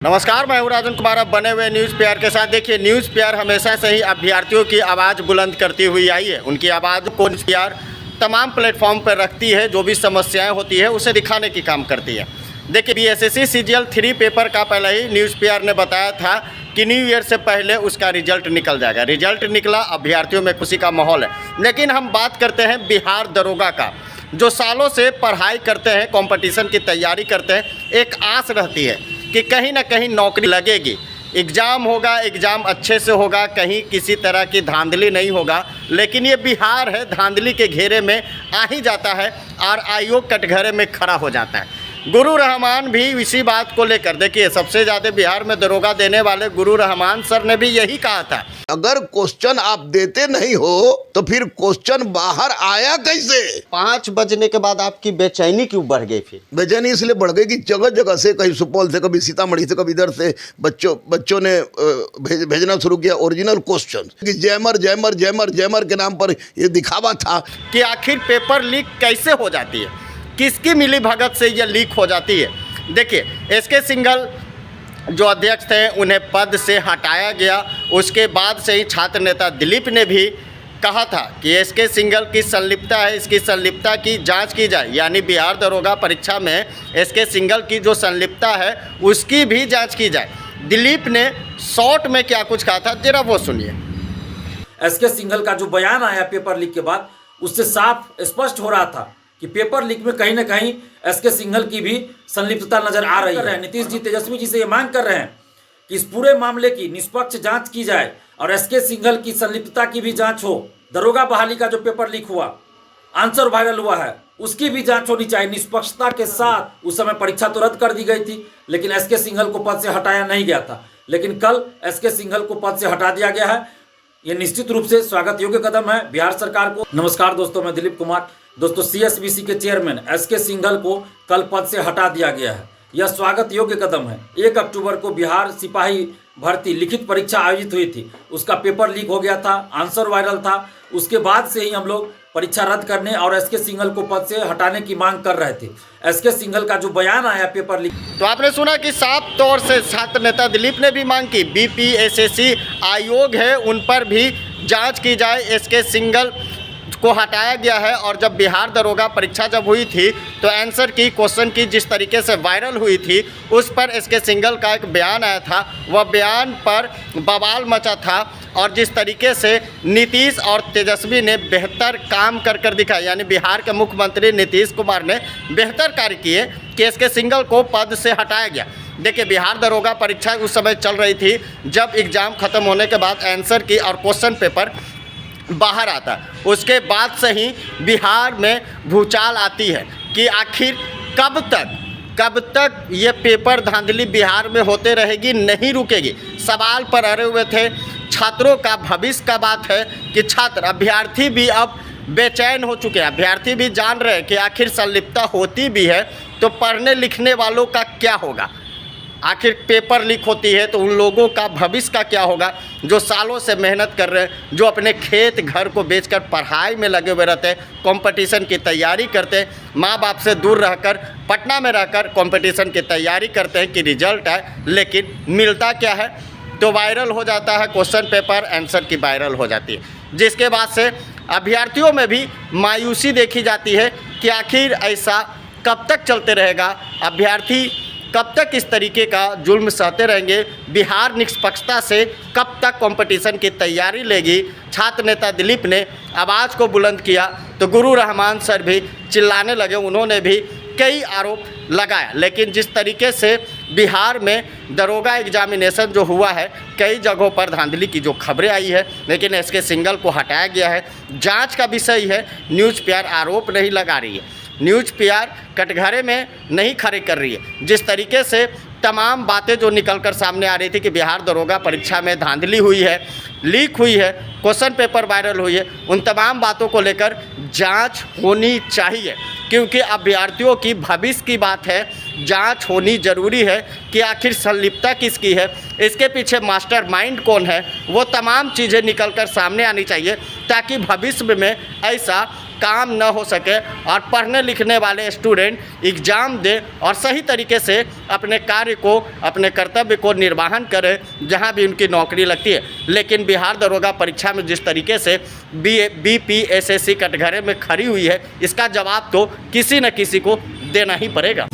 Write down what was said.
नमस्कार, मैं हूं राजन कुमार। अब बने हुए न्यूज़ पीआर के साथ। देखिए, न्यूज़ पीआर हमेशा से ही अभ्यर्थियों की आवाज़ बुलंद करती हुई आई है। उनकी आवाज़ को न्यूज़ पीआर तमाम प्लेटफॉर्म पर रखती है। जो भी समस्याएं होती है उसे दिखाने की काम करती है। देखिए, बीएसएससी सीजीएल 3 पेपर का पहले ही न्यूज़ पीआर ने बताया था कि न्यू ईयर से पहले उसका रिजल्ट निकल जाएगा। रिजल्ट निकला, अभ्यर्थियों में खुशी का माहौल है। लेकिन हम बात करते हैं बिहार दरोगा का, जो सालों से पढ़ाई करते हैं, कंपटीशन की तैयारी करते हैं। एक आस रहती है कि कहीं ना कहीं नौकरी लगेगी, एग्ज़ाम होगा, एग्ज़ाम अच्छे से होगा, कहीं किसी तरह की धांधली नहीं होगा। लेकिन ये बिहार है, धांधली के घेरे में आ ही जाता है और आयोग कटघरे में खड़ा हो जाता है। गुरु रहमान भी इसी बात को लेकर, देखिए, सबसे ज़्यादा बिहार में दरोगा देने वाले गुरु रहमान सर ने भी यही कहा था, अगर क्वेश्चन आप देते नहीं हो तो फिर क्वेश्चन बाहर आया कैसे। 5 बजने के बाद आपकी बेचैनी क्यों बढ़ गई? फिर बेचैनी इसलिए बढ़ गई कि जगह जगह से, कहीं सुपौल से, कभी सीतामढ़ी से, कभी इधर से बच्चों ने भेजना शुरू किया ओरिजिनल क्वेश्चन कि जैमर जैमर जैमर जैमर के नाम पर ये दिखावा था कि आखिर पेपर लीक कैसे हो जाती है, किसकी मिली भगत से ये लीक हो जाती है। देखिए, एसके सिंघल जो अध्यक्ष थे, उन्हें पद से हटाया गया। उसके बाद से ही छात्र नेता दिलीप ने भी कहा था कि एसके सिंघल की संलिप्तता है, इसकी संलिप्तता की जांच की जाए। यानी बिहार दरोगा परीक्षा में एसके सिंघल की जो संलिप्तता है उसकी भी जांच की जाए। दिलीप ने शॉर्ट में क्या कुछ कहा था, जरा वो सुनिए। एसके सिंघल का जो बयान आया पेपर लीक के बाद, उससे साफ स्पष्ट हो रहा था कि पेपर लीक में कहीं ना कहीं एसके सिंघल की भी संलिप्तता नजर आ रही है। नीतीश जी, तेजस्वी जी से ये मांग कर रहे हैं कि इस पूरे मामले की निष्पक्ष जांच की जाए और एसके सिंघल की संलिप्तता की भी जांच हो। दरोगा बहाली का जो पेपर लीक हुआ, आंसर वायरल हुआ है, उसकी भी जांच होनी चाहिए निष्पक्षता के साथ। उस समय परीक्षा तो रद्द कर दी गई थी, लेकिन एसके सिंघल को पद से हटाया नहीं गया था। लेकिन कल एसके सिंघल को पद से हटा दिया गया है। ये निश्चित रूप से स्वागत योग्य कदम है बिहार सरकार को। नमस्कार दोस्तों, मैं दिलीप कुमार। दोस्तों, सीएसबीसी के चेयरमैन एसके सिंघल को कल पद से हटा दिया गया है। यह स्वागत योग्य कदम है। 1 अक्टूबर को बिहार सिपाही भर्ती लिखित परीक्षा आयोजित हुई थी, उसका पेपर लीक हो गया था, आंसर वायरल था। उसके बाद से ही हम लोग परीक्षा रद्द करने और एसके सिंघल को पद से हटाने की मांग कर रहे थे। एसके सिंघल का जो बयान आया पेपर लीक, तो आपने सुना कि साफ तौर से छात्र नेता दिलीप ने भी मांग की, बीपीएसएससी आयोग है उन पर भी जांच की जाए। एसके सिंघल को हटाया गया है। और जब बिहार दरोगा परीक्षा जब हुई थी तो आंसर की, क्वेश्चन की जिस तरीके से वायरल हुई थी, उस पर एसके सिंघल का एक बयान आया था। वह बयान पर बवाल मचा था और जिस तरीके से नीतीश और तेजस्वी ने बेहतर काम कर दिखाया, यानी बिहार के मुख्यमंत्री नीतीश कुमार ने बेहतर कार्य किए कि एसके सिंघल को पद से हटाया गया। देखिए, बिहार दरोगा परीक्षा उस समय चल रही थी जब एग्ज़ाम ख़त्म होने के बाद आंसर की और क्वेश्चन पेपर बाहर आता। उसके बाद से ही बिहार में भूचाल आती है कि आखिर कब तक ये पेपर धांधली बिहार में होते रहेगी, नहीं रुकेगी। सवाल पर अड़े हुए थे। छात्रों का भविष्य का बात है कि छात्र, अभ्यर्थी भी अब बेचैन हो चुके हैं। अभ्यर्थी भी जान रहे हैं कि आखिर संलिप्तता होती भी है तो पढ़ने लिखने वालों का क्या होगा। आखिर पेपर लीक होती है तो उन लोगों का भविष्य का क्या होगा जो सालों से मेहनत कर रहे हैं, जो अपने खेत घर को बेचकर पढ़ाई में लगे हुए रहते हैं, कंपटीशन की तैयारी करते हैं, माँ बाप से दूर रहकर पटना में रहकर कंपटीशन की तैयारी करते हैं कि रिजल्ट आए, लेकिन मिलता क्या है, तो वायरल हो जाता है क्वेश्चन पेपर, आंसर की वायरल हो जाती है। जिसके बाद से अभ्यर्थियों में भी मायूसी देखी जाती है कि आखिर ऐसा कब तक चलते रहेगा, अभ्यर्थी कब तक इस तरीके का जुल्म सहते रहेंगे, बिहार निष्पक्षता से कब तक कंपटीशन की तैयारी लेगी। छात्र नेता दिलीप ने आवाज़ को बुलंद किया तो गुरु रहमान सर भी चिल्लाने लगे। उन्होंने भी कई आरोप लगाया। लेकिन जिस तरीके से बिहार में दरोगा एग्जामिनेशन जो हुआ है, कई जगहों पर धांधली की जो खबरें आई है, लेकिन एसके सिंघल को हटाया गया है। जांच का विषय है। न्यूज़ पीआर आरोप नहीं लगा रही है, न्यूज़ पीआर कटघरे में नहीं खड़े कर रही है। जिस तरीके से तमाम बातें जो निकलकर सामने आ रही थी कि बिहार दरोगा परीक्षा में धांधली हुई है, लीक हुई है, क्वेश्चन पेपर वायरल हुई है, उन तमाम बातों को लेकर जांच होनी चाहिए, क्योंकि अभ्यर्थियों की भविष्य की बात है। जांच होनी ज़रूरी है कि आखिर संलिप्तता किसकी है, इसके पीछे मास्टरमाइंड कौन है, वो तमाम चीज़ें निकलकर सामने आनी चाहिए ताकि भविष्य में ऐसा काम न हो सके और पढ़ने लिखने वाले स्टूडेंट एग्ज़ाम दे और सही तरीके से अपने कार्य को, अपने कर्तव्य को निर्वहन करें जहां भी उनकी नौकरी लगती है। लेकिन बिहार दरोगा परीक्षा में जिस तरीके से BPSSC कटघरे में खड़ी हुई है, इसका जवाब तो किसी न किसी को देना ही पड़ेगा।